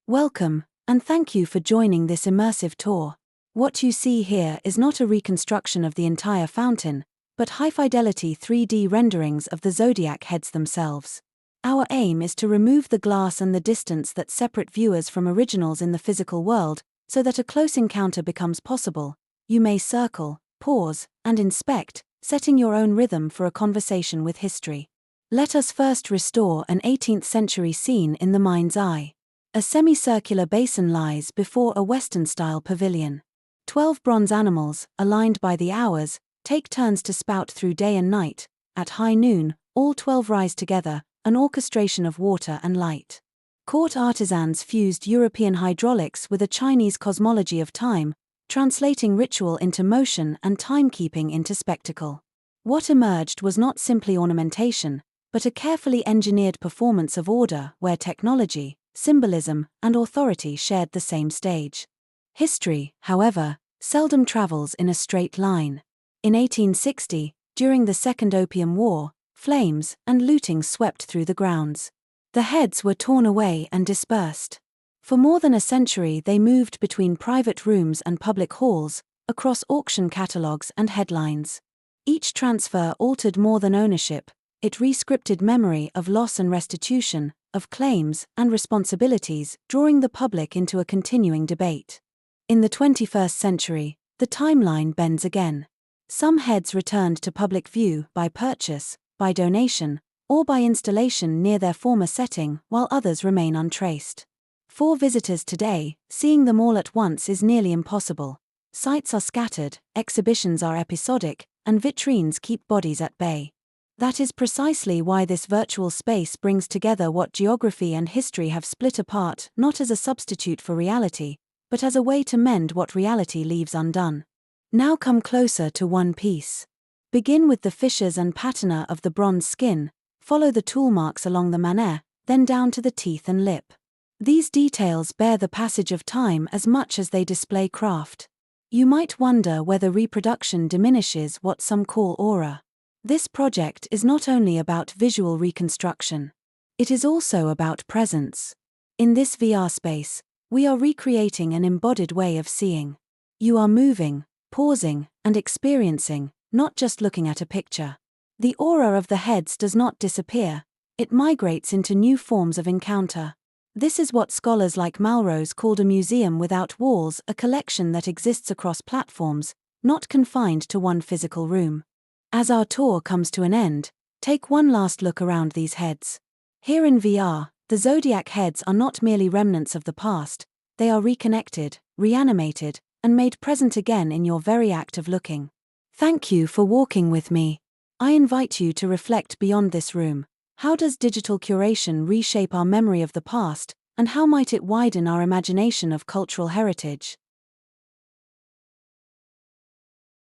Welcome, and thank you for joining this immersive tour. What you see here is not a reconstruction of the entire fountain, but high-fidelity 3D renderings of the Zodiac heads themselves. Our aim is to remove the glass and the distance that separate viewers from originals in the physical world, so that a close encounter becomes possible. You may circle, pause, and inspect, setting your own rhythm for a conversation with history. Let us first restore an 18th century scene in the mind's eye. A semicircular basin lies before a Western-style pavilion. 12 bronze animals, aligned by the hours, take turns to spout through day and night. At high noon, all 12 rise together, an orchestration of water and light. Court artisans fused European hydraulics with a Chinese cosmology of time, translating ritual into motion and timekeeping into spectacle. What emerged was not simply ornamentation, but a carefully engineered performance of order where technology, symbolism, and authority shared the same stage. History, however, seldom travels in a straight line. In 1860, during the Second Opium War, flames and looting swept through the grounds. The heads were torn away and dispersed. For more than a century they moved between private rooms and public halls, across auction catalogues and headlines. Each transfer altered more than ownership, it rescripted memory of loss and restitution, of claims and responsibilities, drawing the public into a continuing debate. In the 21st century, the timeline bends again. Some heads returned to public view by purchase, by donation, or by installation near their former setting, while others remain untraced. For visitors today, seeing them all at once is nearly impossible. Sites are scattered, exhibitions are episodic, and vitrines keep bodies at bay. That is precisely why this virtual space brings together what geography and history have split apart, not as a substitute for reality, but as a way to mend what reality leaves undone. Now come closer to one piece. Begin with the fissures and patina of the bronze skin, follow the tool marks along the manet, then down to the teeth and lip. These details bear the passage of time as much as they display craft. You might wonder whether reproduction diminishes what some call aura. This project is not only about visual reconstruction. It is also about presence. In this VR space, we are recreating an embodied way of seeing. You are moving, pausing, and experiencing, not just looking at a picture. The aura of the heads does not disappear, it migrates into new forms of encounter. This is what scholars like Melrose called a museum without walls, a collection that exists across platforms, not confined to one physical room. As our tour comes to an end, take one last look around these heads. Here in VR, the Zodiac heads are not merely remnants of the past, they are reconnected, reanimated, and made present again in your very act of looking. Thank you for walking with me. I invite you to reflect beyond this room. How does digital curation reshape our memory of the past, and how might it widen our imagination of cultural heritage?